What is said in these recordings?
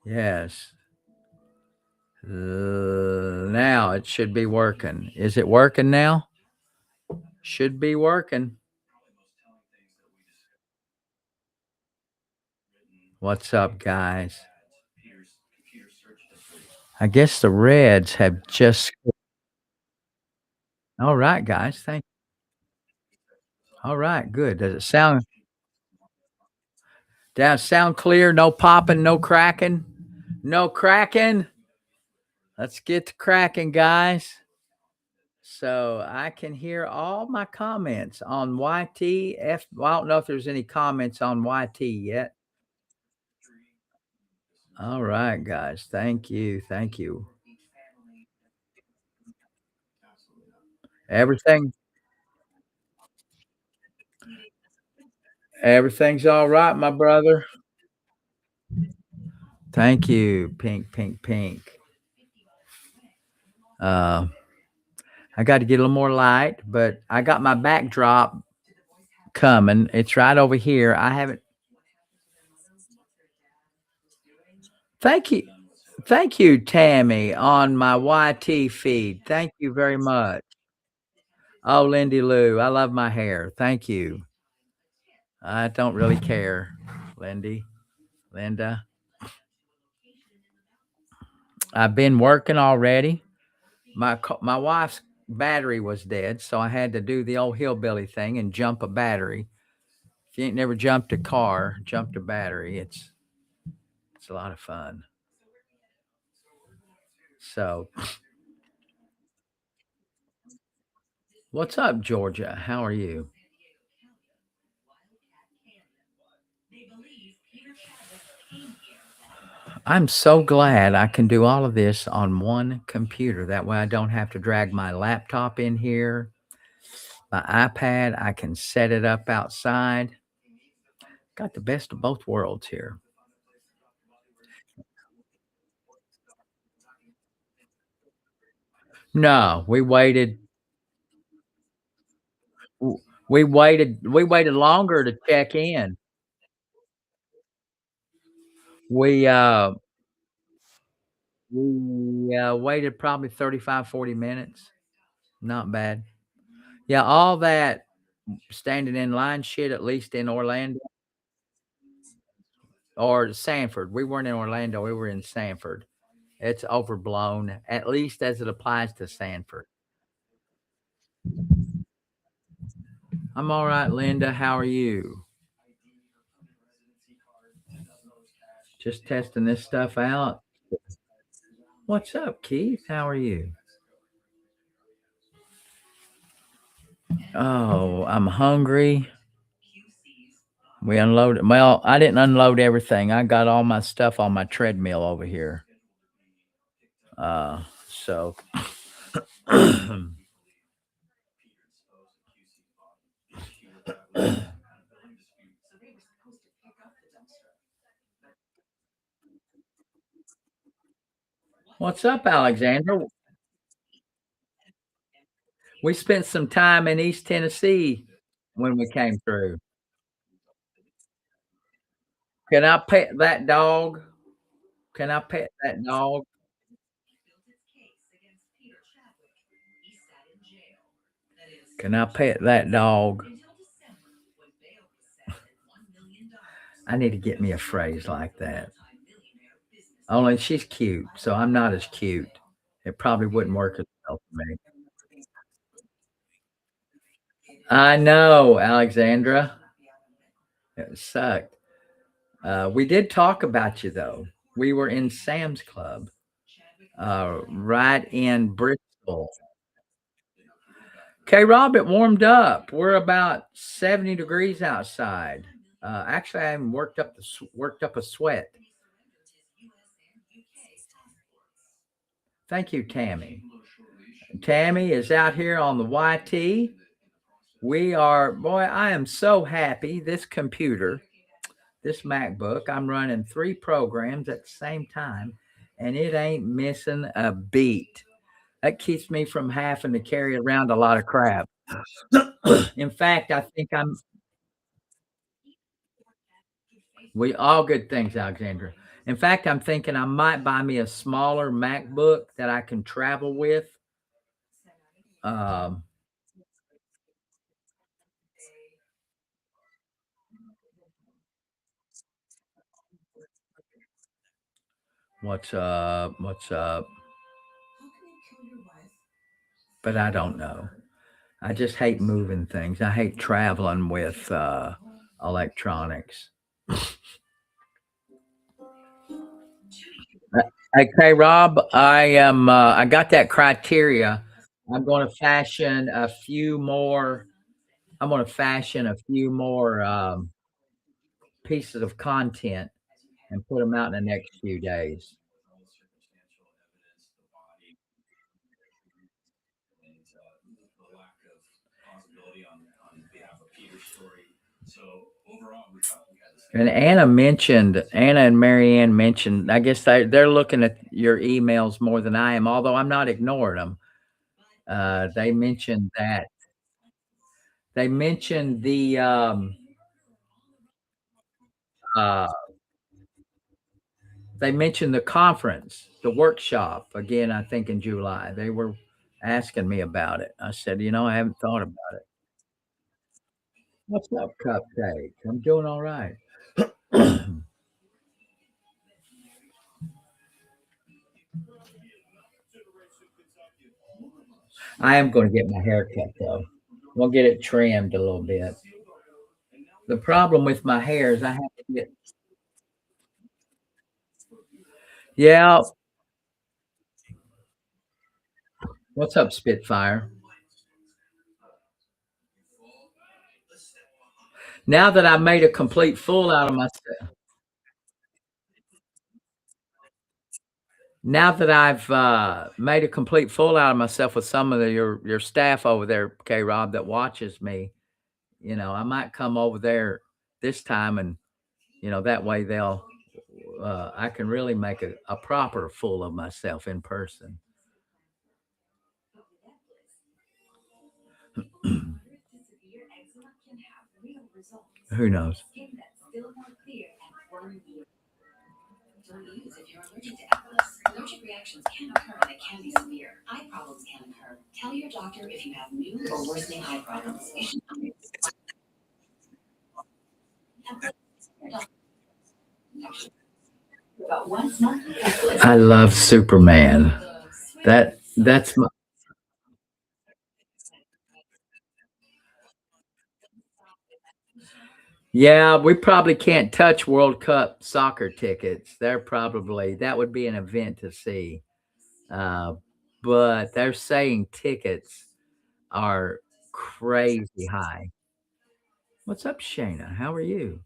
Yes. Now it should be working. Is it working now? Should be working. What's up, guys? I guess the Reds have just. All right, guys. Thank. All right, good. Does it sound clear? No popping, no cracking, no cracking. Let's get to cracking, guys. So I can hear all my comments on YTF. Well, I don't know if there's any comments on YT yet. All right, guys. Thank you. Thank you. Everything everything's all right, my brother. Thank you. Pink, pink, pink. Uh, I got to get a little more light, but I got my backdrop coming. It's right over here. I haven't. Thank you. Thank you, Tammy, on my YT feed. Thank you very much. Oh, Lindy Lou, I love my hair. Thank you. I don't really care, Lindy, Linda. I've been working already. My wife's battery was dead, so I had to do the old hillbilly thing and jump a battery. If you ain't never jumped a car, jumped a battery, it's a lot of fun. So, what's up, Georgia? How are you? I'm so glad I can do all of this on one computer. That way I don't have to drag my laptop in here. My iPad, I can set it up outside. Got the best of both worlds here. No, we waited longer to check in. We waited probably 35, 40 minutes. Not bad. Yeah, all that standing in line shit, at least in Orlando or Sanford. We weren't in Orlando, we were in Sanford. It's overblown, at least as it applies to Sanford. I'm all right, Linda. How are you? Just testing this stuff out. What's up, Keith? How are you? Oh, I'm hungry. We unloaded. Well, I didn't unload everything. I got all my stuff on my treadmill over here. So what's up, Alexandra? We spent some time in East Tennessee when we came through. Can I pet that dog? Can I pet that dog? Can I pet that dog? I need to get me a phrase like that. Only she's cute, so I'm not as cute. It probably wouldn't work as well for me. I know, Alexandra. It sucked. We did talk about you though. We were in Sam's Club, right in Bristol. Okay, Rob, it warmed up. We're about 70 degrees outside. Actually, I haven't worked up a sweat. Thank you, Tammy. Tammy is out here on the YT. We are, boy, I am so happy. This computer, this MacBook, I'm running 3 programs at the same time, and it ain't missing a beat. That keeps me from having to carry around a lot of crap. In fact, I think I'm We all good things, Alexandra. In fact, I'm thinking I might buy me a smaller MacBook that I can travel with. Um, what's up? What's up? But I don't know. I just hate moving things. I hate traveling with electronics. Okay, Rob, I got that criteria. I'm going to fashion a few more. I'm going to fashion a few more pieces of content and put them out in the next few days. And Anna and Marianne mentioned, I guess they're looking at your emails more than I am, although I'm not ignoring them. They mentioned that they mentioned uh, they mentioned the conference, the workshop again. I think in July they were asking me about it. I said, I haven't thought about it. What's up, Cupcake? I'm doing all right. I am going to get my hair cut though. We'll get it trimmed a little bit. The problem with my hair is I have to get. Yeah. What's up, Spitfire? Now that I've made a complete fool out of myself, now that I've made a complete fool out of myself with some of your staff over there, K Rob, that watches me, I might come over there this time, and that way I can really make a proper fool of myself in person. Who knows? I love Superman. That's my, yeah. We probably can't touch World Cup soccer tickets. That would be an event to see. Uh, but they're saying tickets are crazy high. What's up, Shayna? How are you?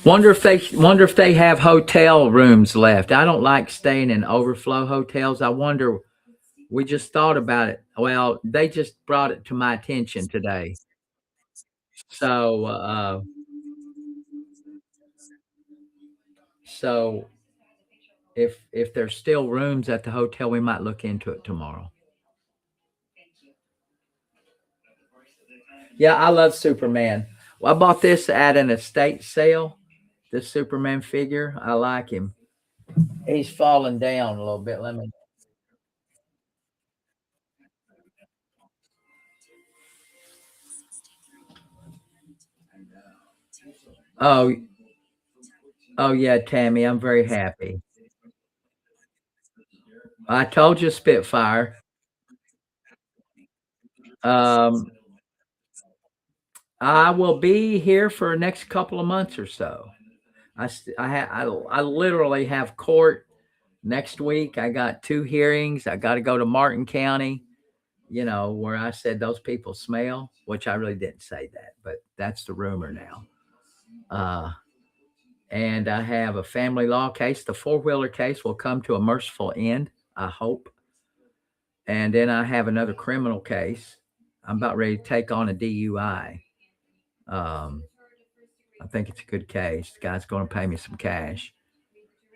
Wonder if they have hotel rooms left. I don't like staying in overflow hotels. I wonder. We just thought about it. Well, they just brought it to my attention today. So if there's still rooms at the hotel, we might look into it tomorrow. Yeah, I love Superman. Well, I bought this at an estate sale. This Superman figure, I like him. He's falling down a little bit. Let me. Oh, oh yeah, Tammy, I'm very happy. I told you, Spitfire. Um, I will be here for the next couple of months or so. I literally have court next week. I got two hearings. I got to go to Martin County. Where I said those people smell, which I really didn't say that, but that's the rumor now. Uh, and I have a family law case. The four-wheeler case will come to a merciful end, I hope. And then I have another criminal case. I'm about ready to take on a DUI. Um, I think it's a good case. The guy's going to pay me some cash,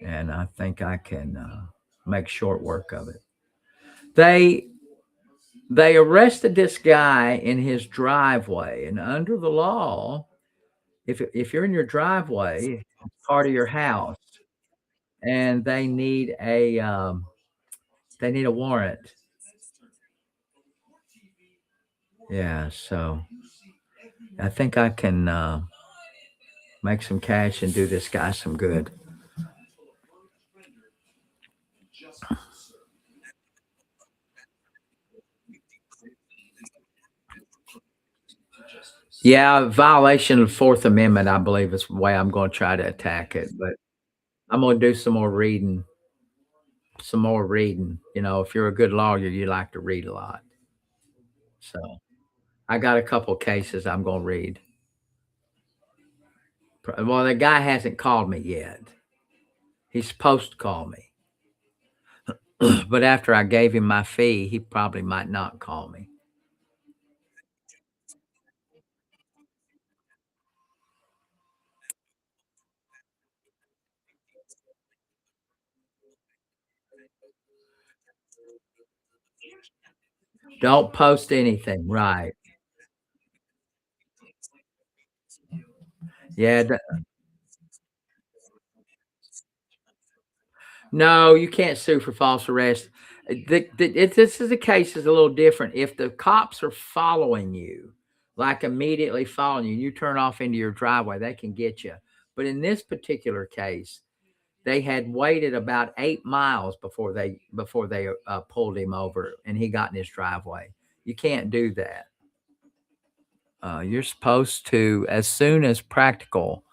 and I think I can make short work of it. They They arrested this guy in his driveway, and under the law, if you're in your driveway, it's part of your house, and they need a warrant. Yeah, so I think I can make some cash and do this guy some good. Yeah, violation of Fourth Amendment, I believe, is the way I'm going to try to attack it. But I'm going to do some more reading. Some more reading. You know, if you're a good lawyer, you like to read a lot. So I got a couple cases I'm going to read. Well, the guy hasn't called me yet. He's supposed to call me. But after I gave him my fee, he probably might not call me. Don't post anything. Right. Yeah. No, you can't sue for false arrest. This is the case is a little different. If the cops are following you, like immediately following you, you turn off into your driveway, they can get you. But in this particular case, they had waited about 8 miles before they pulled him over, and he got in his driveway. You can't do that. You're supposed to, as soon as practical,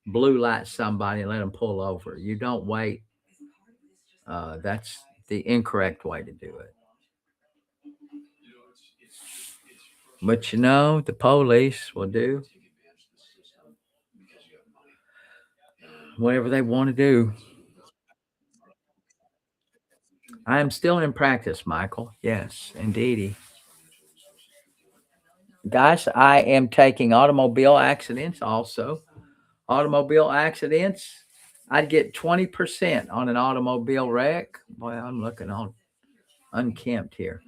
blue light somebody and let them pull over. You don't wait. That's the incorrect way to do it. But you know, the police will do whatever they want to do. I am still in practice, Michael. Yes, indeedy. Guys, I am taking automobile accidents also. Automobile accidents, I'd get 20% on an automobile wreck. Boy, I'm looking on unkempt here.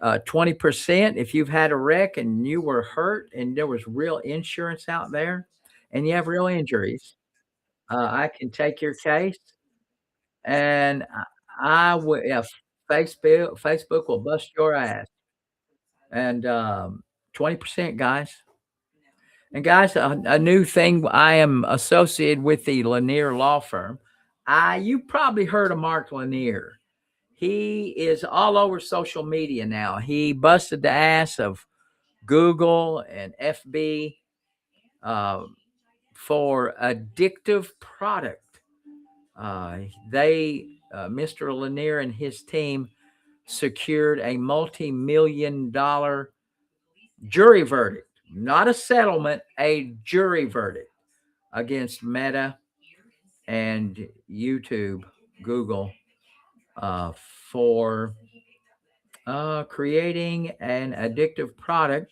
20% if you've had a wreck and you were hurt and there was real insurance out there and you have real injuries, I can take your case and I will, if Facebook will bust your ass. And 20%, guys. And guys, a new thing, I am associated with the Lanier Law Firm. You probably heard of Mark Lanier. He is all over social media now. He busted the ass of Google and FB uh, for addictive product. Mr. Lanier and his team secured a multi-million-dollar jury verdict, not a settlement, a jury verdict against Meta and YouTube, Google, for creating an addictive product,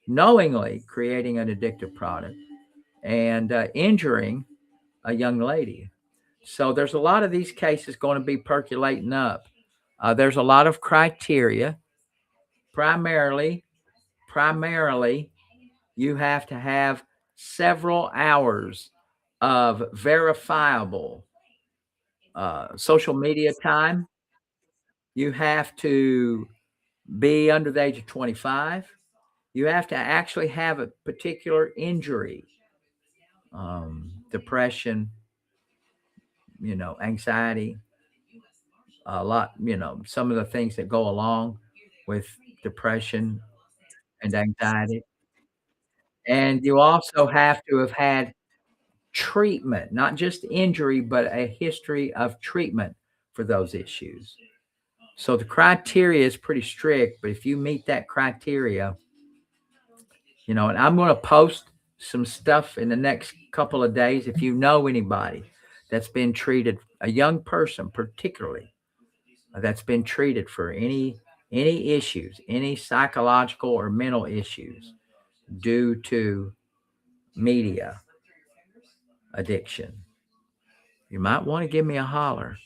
knowingly creating an addictive product, and injuring a young lady. So there's a lot of these cases going to be percolating up. There's a lot of criteria. Primarily, primarily, you have to have several hours of verifiable social media time. You have to be under the age of 25. You have to actually have a particular injury, depression, anxiety, a lot, some of the things that go along with depression and anxiety. And you also have to have had treatment, not just injury, but a history of treatment for those issues. So the criteria is pretty strict, but if you meet that criteria, and I'm going to post some stuff in the next couple of days. If you know anybody that's been treated, a young person particularly, that's been treated for any issues, any psychological or mental issues due to media addiction, you might want to give me a holler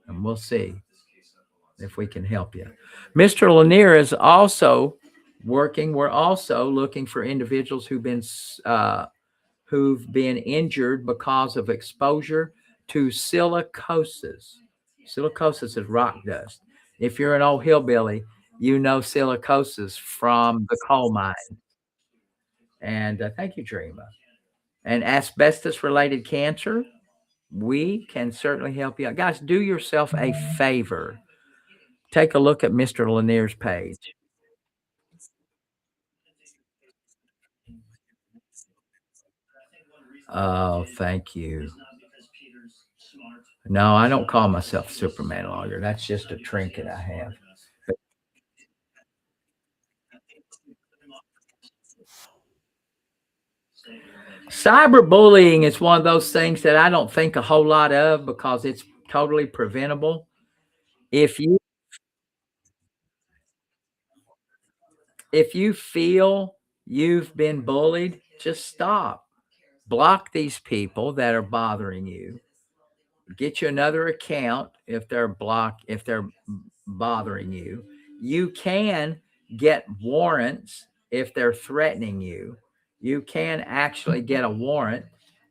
and we'll see. if we can help you. Mr. Lanier is also working. We're also looking for individuals who've been injured because of exposure to silicosis. Silicosis is rock dust. If you're an old hillbilly, you know silicosis from the coal mine. And thank you, Dreama. And asbestos related cancer, we can certainly help you out. Guys, do yourself a favor. Take a look at Mr. Lanier's page. Oh, thank you. No, I don't call myself Superman lawyer. That's just a trinket I have. Cyberbullying is one of those things that I don't think a whole lot of because it's totally preventable. If you if you feel you've been bullied, just stop. Block these people that are bothering you. Get you another account if they're bothering you. You can get warrants if they're threatening you. You can actually get a warrant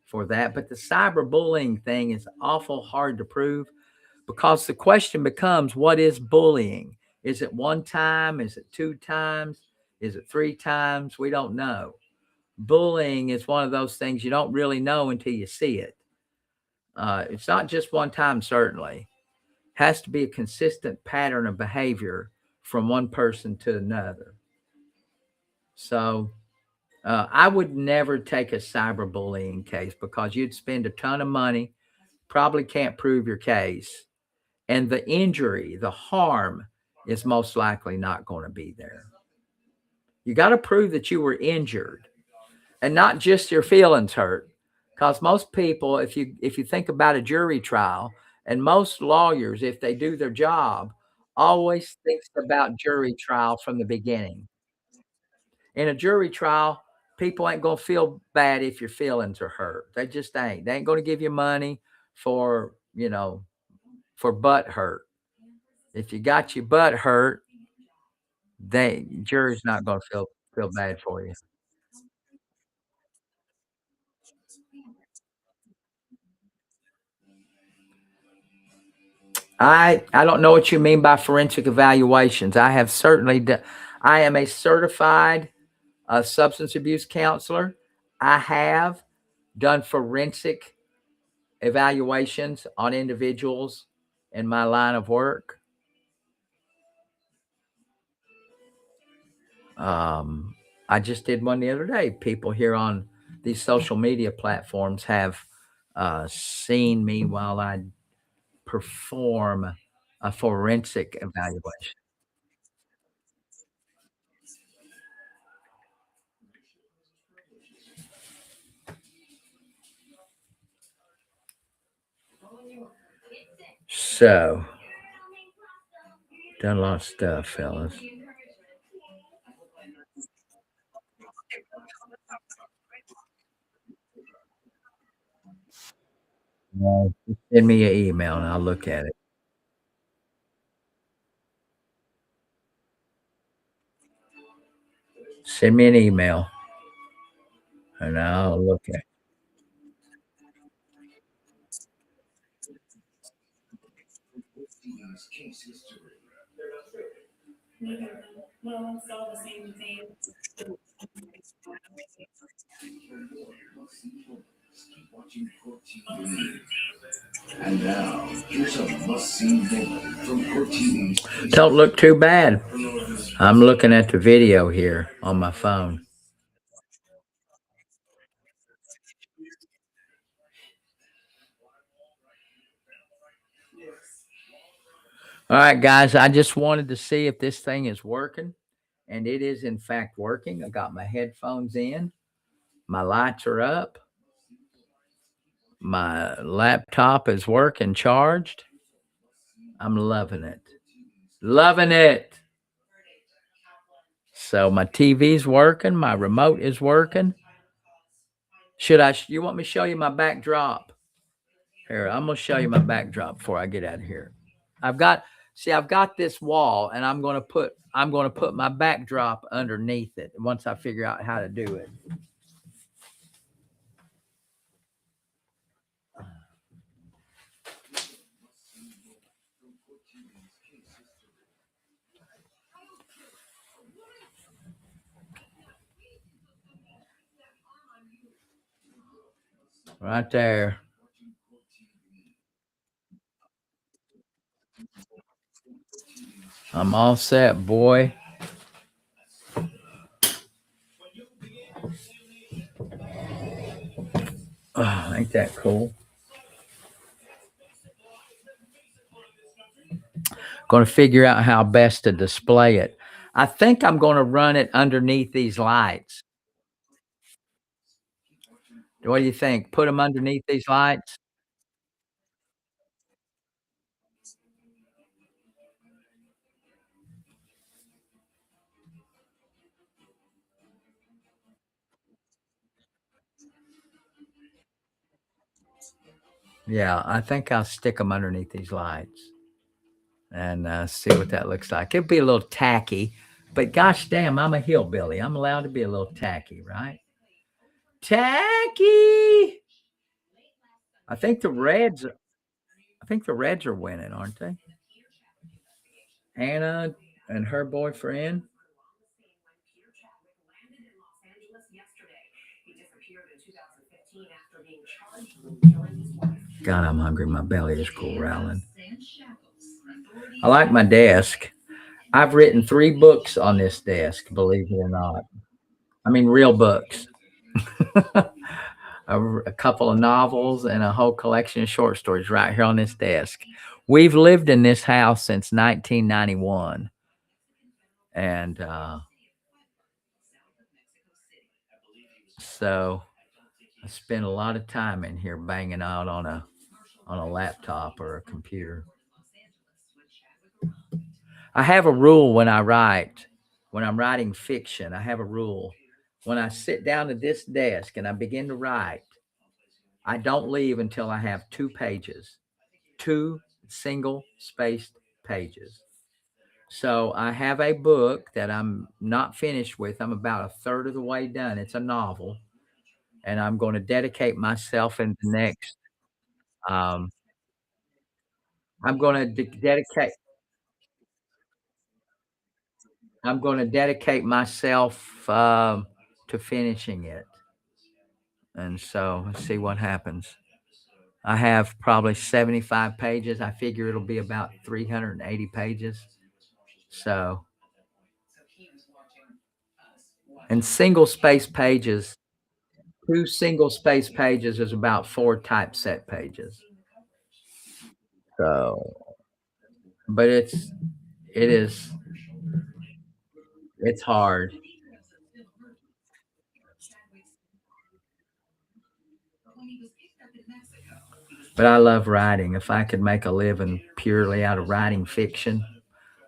for that, but the cyberbullying thing is awful hard to prove because the question becomes, what is bullying? Is it one time? Is it two times? Is it three times? We don't know. Bullying is one of those things you don't really know until you see it. It's not just one time, certainly. Has to be a consistent pattern of behavior from one person to another. So I would never take a cyberbullying case because you'd spend a ton of money, probably can't prove your case, and the injury, the harm is most likely not going to be there. You got to prove that you were injured and not just your feelings hurt. Because most people, if you think about a jury trial, and most lawyers, if they do their job, always thinks about jury trial from the beginning. In a jury trial, people ain't gonna feel bad if your feelings are hurt. They just ain't. They ain't gonna give you money for for butt hurt. If you got your butt hurt, they jury's not gonna feel bad for you. I don't know what you mean by forensic evaluations. I am a certified substance abuse counselor. I have done forensic evaluations on individuals in my line of work. Um, I just did one the other day. People here on these social media platforms have seen me while I perform a forensic evaluation. So, done a lot of stuff, fellas. Just send me an email and I'll look at it. Send me an email and I'll look at it. And now, here's a must-see villain from Court TV's. Don't look too bad. I'm looking at the video here on my phone. All right, guys, I just wanted to see if this thing is working, and it is in fact working. I got my headphones in, my lights are up, my laptop is working, charged. I'm loving it. Loving it. So my TV's working, my remote is working. You want me to show you my backdrop? Here, I'm gonna show you my backdrop before I get out of here. I've got See, I've got this wall, and I'm gonna put my backdrop underneath it once I figure out how to do it. Right there. I'm all set, boy. Oh, ain't that cool? Going to figure out how best to display it. I think I'm going to run it underneath these lights. What do you think? Put them underneath these lights? Yeah, I think I'll stick them underneath these lights and see what that looks like. It'd be a little tacky, but gosh damn, I'm a hillbilly. I'm allowed to be a little tacky, right? Tacky. I think the Reds. I think the Reds are winning, aren't they? Hannah and her boyfriend. God, I'm hungry. My belly is growling. I like my desk. I've written 3 books on this desk, believe it or not. I mean, real books. A couple of novels and a whole collection of short stories right here on this desk. We've lived in this house since 1991. And so I spend a lot of time in here banging out on a laptop or a computer. I have a rule when I write, when I'm writing fiction, I have a rule. When I sit down at this desk and I begin to write, I don't leave until I have 2 pages, 2 single-spaced pages. So I have a book that I'm not finished with. I'm about a third of the way done. It's a novel, and I'm going to dedicate myself in the next. Um, I'm going to dedicate. I'm going to dedicate myself to finishing it, and so let's see what happens. I have probably 75 pages. I figure it'll be about 380 pages. So, and single space pages, 2 single space pages is about 4 typeset pages. So, but it is, it's hard. But I love writing. If I could make a living purely out of writing fiction,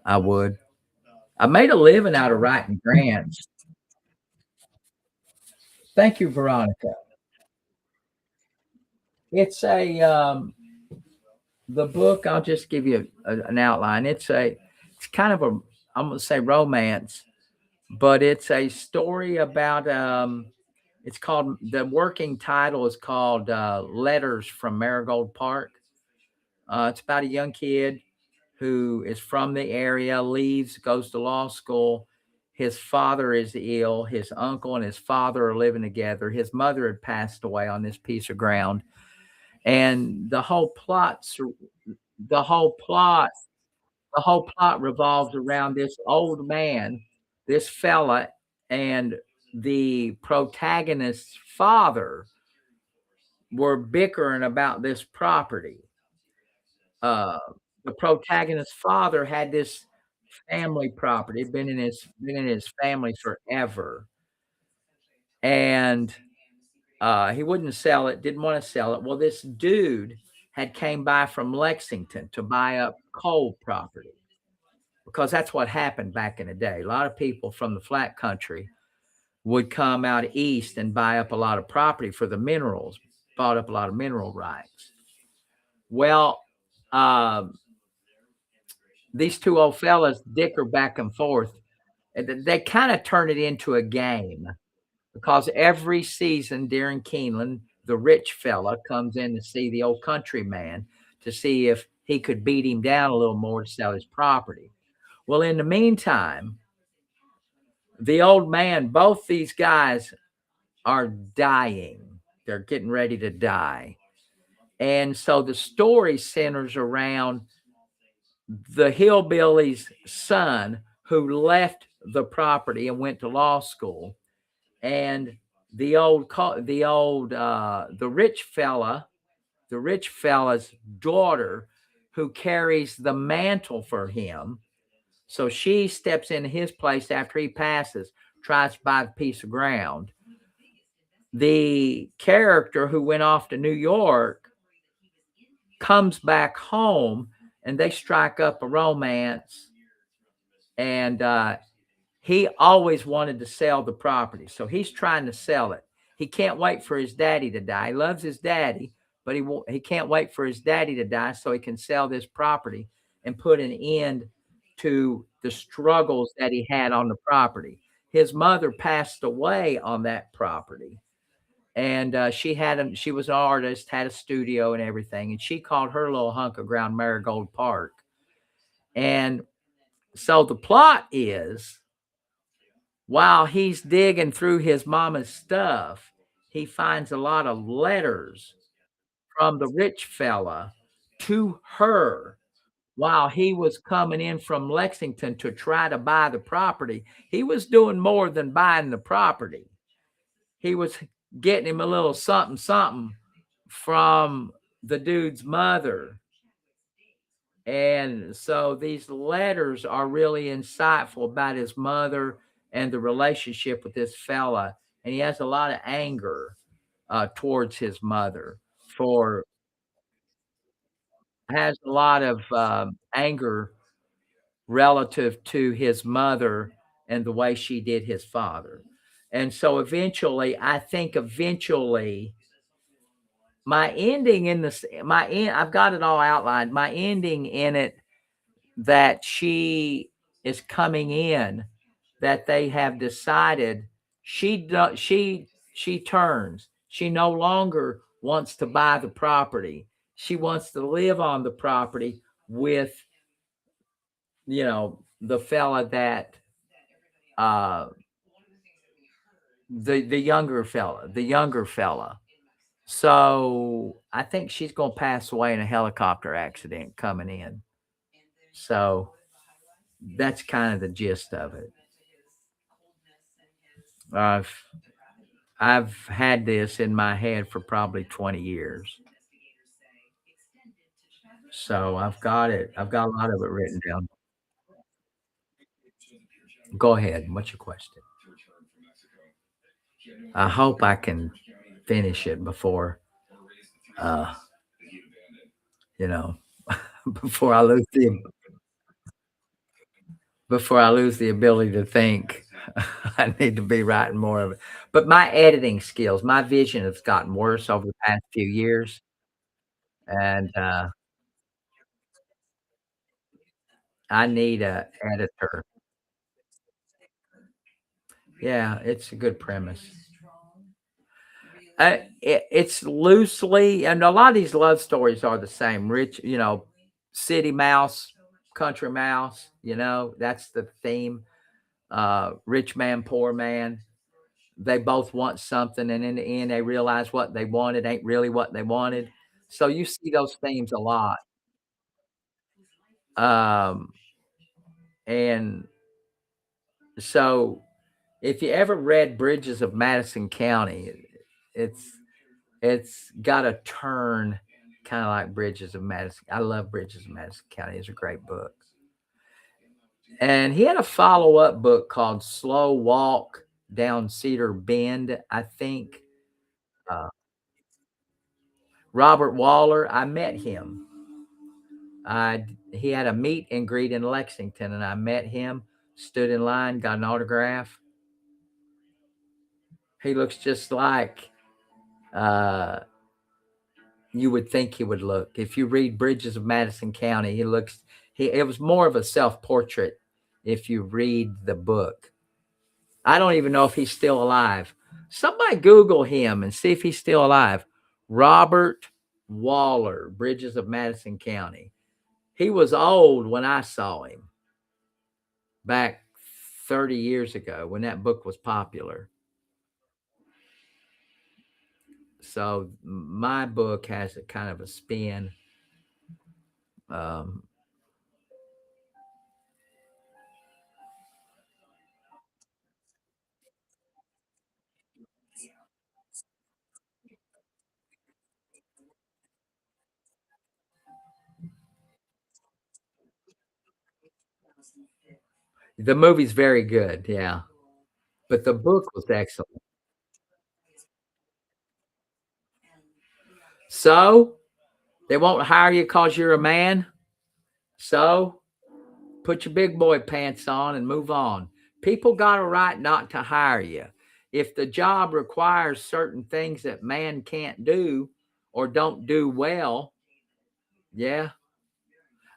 I would. I made a living out of writing grants. Thank you, Veronica. It's the book. I'll just give you an outline. It's kind of a, I'm going to say romance, but it's a story about, it's called, the working title is called Letters from Marigold Park. It's about a young kid who is from the area, leaves, goes to law school. His father is ill. His uncle and his father are living together. His mother had passed away on this piece of ground. And the whole plot, the whole plot revolves around this old man, this fella, and the protagonist's father were bickering about this property. Uh, the protagonist's father had this family property, been in his family forever, and he wouldn't sell it, didn't want to sell it. Well, this dude had came by from Lexington to buy up coal property because that's what happened back in the day. A lot of people from the flat country would come out east and buy up a lot of property for the minerals, bought up a lot of mineral rights. Well, um, these two old fellas dicker back and forth. And they kind of turn it into a game because every season during Keeneland, the rich fella comes in to see the old country man to see if he could beat him down a little more to sell his property. Well, in the meantime, the old man, both these guys are dying. They're getting ready to die. And so the story centers around the hillbilly's son who left the property and went to law school, and the rich fella's daughter who carries the mantle for him. So she steps into his place after he passes, tries to buy the piece of ground. The character who went off to New York comes back home, and they strike up a romance. And he always wanted to sell the property, so he's trying to sell it. He can't wait for his daddy to die. He loves his daddy, but he can't wait for his daddy to die so he can sell this property and put an end to the struggles that he had on the property. His mother passed away on that property, and she was an artist, had a studio and everything, and she called her little hunk of ground Marigold Park. And so the plot is, while he's digging through his mama's stuff, he finds a lot of letters from the rich fella to her while he was coming in from Lexington to try to buy the property. He was doing more than buying the property. He was getting him a little something, something from the dude's mother. And so these letters are really insightful about his mother and the relationship with this fella. And he has a lot of anger towards his mother for has a lot of anger relative to his mother and the way she did his father. And so eventually, I think eventually my ending in this, my end, I've got it all outlined. My ending in it, that she is coming in, that they have decided she turns. She no longer wants to buy the property. She wants to live on the property with, the fella that uh the younger fella. So I think she's gonna pass away in a helicopter accident coming in. So that's kind of the gist of it. I've I've had this in my head for probably 20 years. So I've got it. I've got a lot of it written down. Go ahead. What's your question? I hope I can finish it uh, you know, before I lose the ability to think. I need to be writing more of it. But my editing skills, my vision has gotten worse over the past few years, and I need a editor. Yeah, it's a good premise. It's loosely, and a lot of these love stories are the same. Rich, city mouse, country mouse. That's the theme. Rich man, poor man. They both want something, and in the end, they realize what they wanted ain't really what they wanted. So you see those themes a lot. Um, and so if you ever read Bridges of Madison County, it's it's got a turn kind of like Bridges of Madison. I love Bridges of Madison County. It's a great book. And he had a follow-up book called Slow Walk Down Cedar Bend, I think. Uh, Robert Waller, I met him. He had a meet and greet in Lexington, and I met him, stood in line, got an autograph. He looks just like uh, you would think he would look. If you read Bridges of Madison County, it was more of a self-portrait if you read the book. I don't even know if he's still alive. Somebody Google him and see if he's still alive. Robert Waller, Bridges of Madison County. He was old when I saw him back 30 years ago when that book was popular. So my book has a kind of a spin. Um, the movie's very good, yeah, but the book was excellent. So they won't hire you because you're a man. So put your big boy pants on and move on. People got a right not to hire you. If the job requires certain things that man can't do or don't do well, yeah,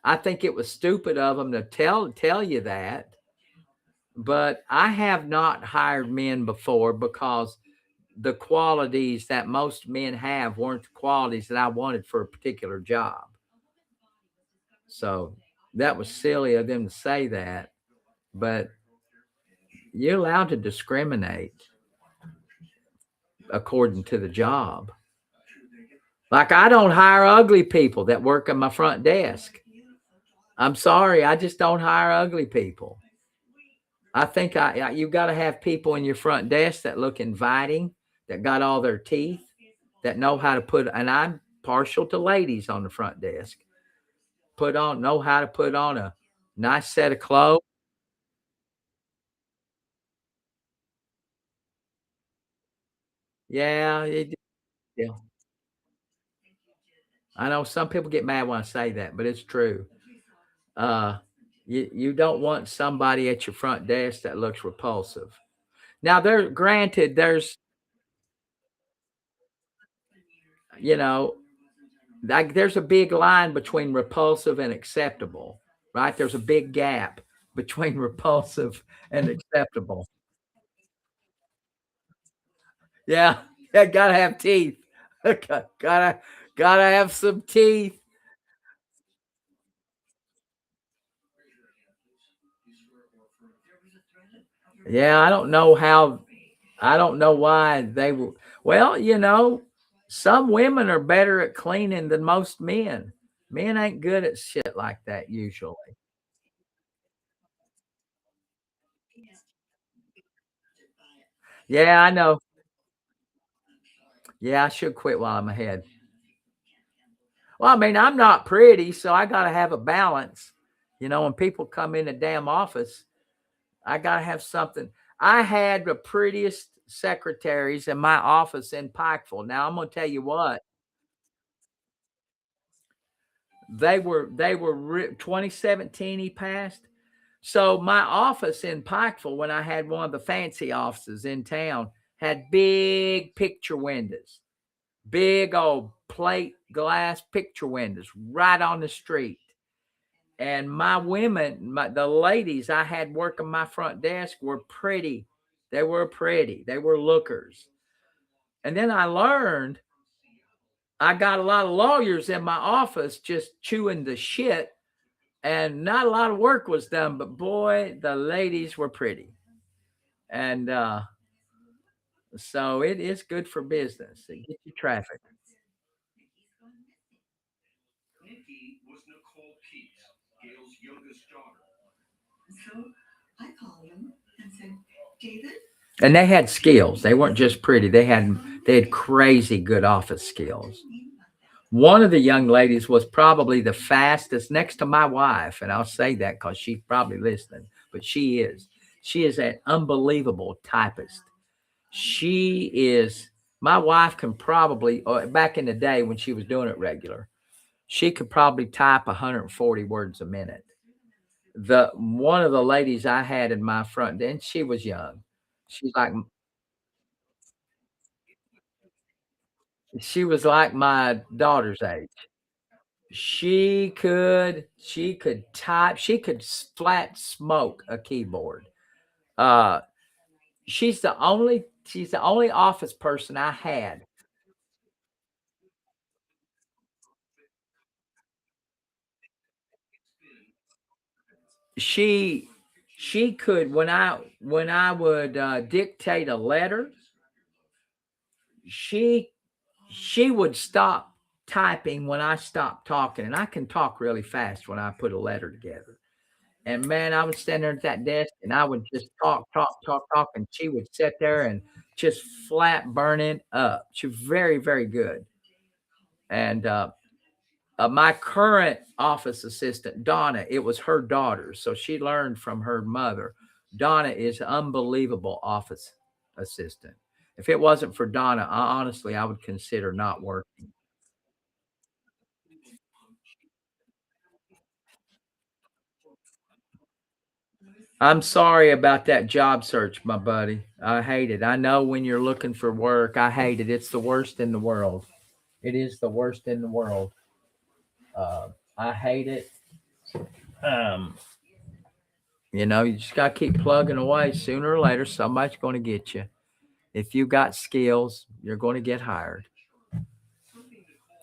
I think it was stupid of them to tell you that. But I have not hired men before because the qualities that most men have weren't the qualities that I wanted for a particular job. So that was silly of them to say that, but you're allowed to discriminate according to the job. Like I don't hire ugly people that work at my front desk. I'm sorry, I just don't hire ugly people. I think you got to have people in your front desk that look inviting, that got all their teeth, that know how to put. And I'm partial to ladies on the front desk. Know how to put on a nice set of clothes. Yeah, yeah. I know some people get mad when I say that, but it's true. Uh, you don't want somebody at your front desk that looks repulsive. Now, there's you know like there's a big line between repulsive and acceptable, right? There's a big gap between repulsive and acceptable. Yeah, yeah, gotta have teeth. gotta gotta have some teeth. Yeah, I don't know why they were. Well, some women are better at cleaning than most men. Men ain't good at shit like that usually. Yeah, I know. Yeah, I should quit while I'm ahead. Well, I mean, I'm not pretty, so I got to have a balance. When people come in the damn office, I got to have something. I had the prettiest secretaries in my office in Pikeville. Now, I'm going to tell you what, they were 2017 he passed. So my office in Pikeville, when I had one of the fancy offices in town, had big picture windows, big old plate glass picture windows right on the street. And my women, the ladies I had working my front desk were pretty. They were pretty. They were lookers. And then I learned I got a lot of lawyers in my office just chewing the shit, and not a lot of work was done. But boy, the ladies were pretty. And so it is good for business. It gets you traffic. And they had skills. They weren't just pretty. They had crazy good office skills. One of the young ladies was probably the fastest next to my wife, and I'll say that because she's probably listening, but she is. She is an unbelievable typist. She is. My wife can probably, back in the day when she was doing it regular, she could probably type 140 words a minute. The one of the ladies I had in my front, and she was young. She's like she was like my daughter's age. She could type, she could flat smoke a keyboard. Uh she's the only office person I had. She she could, when I would dictate a letter, she she would stop typing when I stopped talking, and I can talk really fast when I put a letter together. And man, I would stand there at that desk and I would just talk, talk, talk, talk, and she would sit there and just flat burn it up. She was very, very good. And my current office assistant, Donna, it was her daughter, so she learned from her mother. Donna is unbelievable office assistant. If it wasn't for Donna, honestly, I would consider not working. I'm sorry about that job search, my buddy. I hate it. I know when you're looking for work, I hate it. It's the worst in the world. It is the worst in the world. I hate it. Um, you just got to keep plugging away. Sooner or later, somebody's going to get you. If you got skills, you're going to get hired.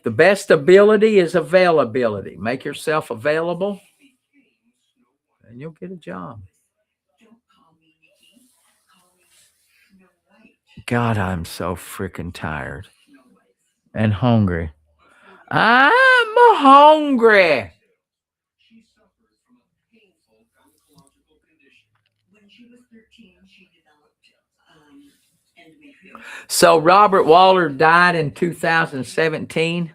The best ability is availability. Make yourself available and you'll get a job. God, I'm so freaking tired and hungry. I'm hungry. So Robert Waller died in 2017.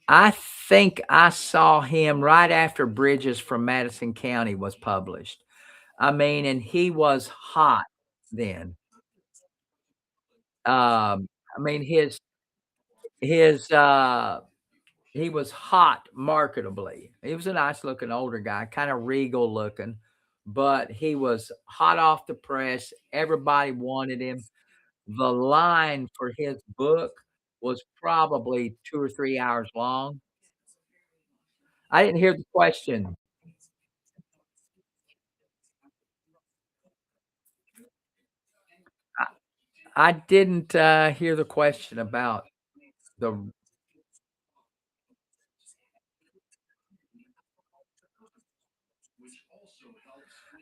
I think I saw him right after Bridges from Madison County was published. I mean, and he was hot then. I mean, his he was hot marketably. He was a nice looking older guy, kind of regal looking, but he was hot off the press. Everybody wanted him. The line for his book was probably 2 or 3 hours long. I didn't hear the question. I I didn't, hear the question about the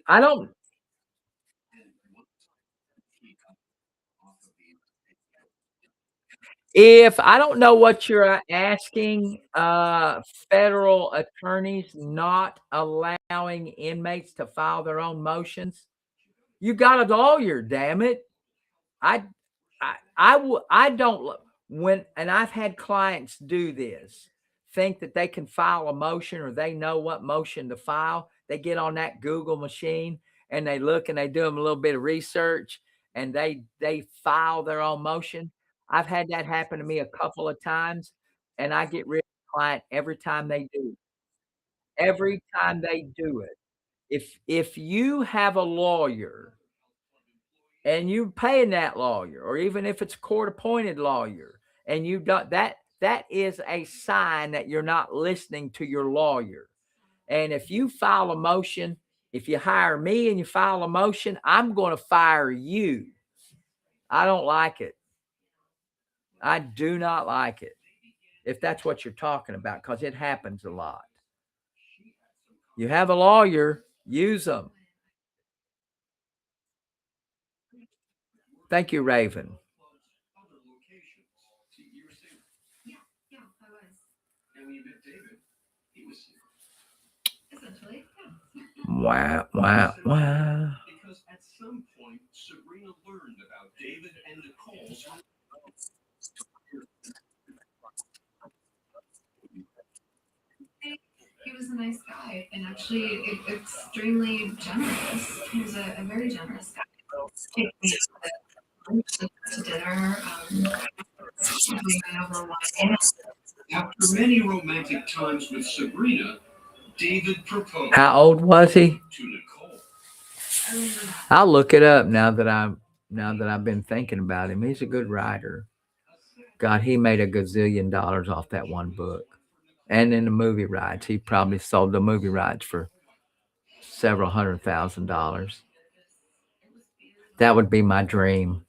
I don't if I don't know what you're asking, federal attorneys not allowing inmates to file their own motions? You got a lawyer, damn it. I I don't when and I've had clients do this, think that they can file a motion or they know what motion to file. They get on that Google machine and they look and they do them a little bit of research and they file their own motion. I've had that happen to me a couple of times and I get rid of the client every time they do. Every time they do it. If you have a lawyer and you paying that lawyer, or even if it's a court appointed lawyer, and you don't that is a sign that you're not listening to your lawyer. And if you file a motion, if you hire me and you file a motion, I'm going to fire you. I don't like it. I do not like it. If that's what you're talking about, because it happens a lot. You have a lawyer, use them. Thank you, Raven. Wow, wow, wow. He was a nice guy and actually extremely generous. He was a very generous guy. Take me to dinner. We went over wine. After many romantic times with Sabrina, David proposed. How old was he? To Nicole. I'll look it up now that I've been thinking about him. He's a good writer. God, he made a gazillion dollars off that one book. And in the movie rights, he probably sold the movie rights for several $100,000. That would be my dream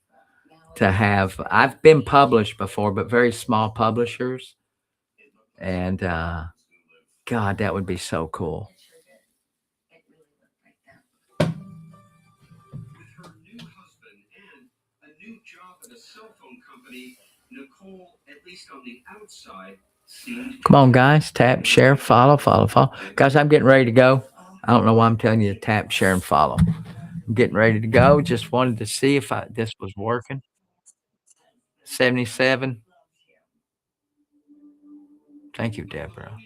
to have. I've been published before, but very small publishers. And God, that would be so cool. Come on, guys. Tap, share, follow, follow, follow. Guys, I'm getting ready to go. I don't know why I'm telling you to tap, share, and follow. I'm getting ready to go. Just wanted to see if this was working. 77. Thank you, Deborah.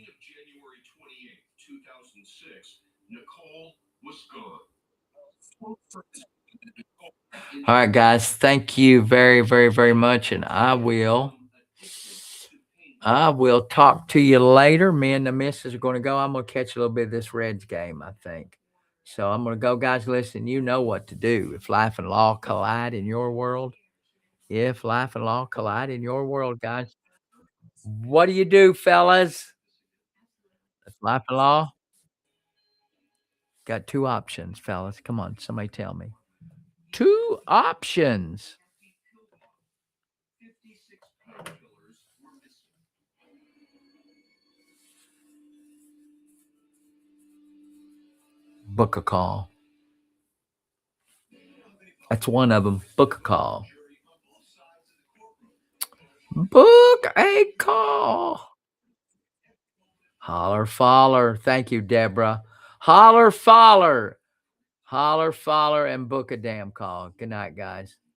All right, guys. Thank you very, very, very much. And I will talk to you later. Me and the missus are going to go. I'm going to catch a little bit of this Reds game, I think. So I'm going to go, guys. Listen, you know what to do. If life and law collide in your world, guys, what do you do, fellas? If life and law got two options, fellas. Come on, somebody tell me. Two options. Book a call. That's one of them. Book a call. Book a call. Holler, faller. Thank you, Deborah. Holler, faller. Holler, faller, and book a damn call. Good night, guys.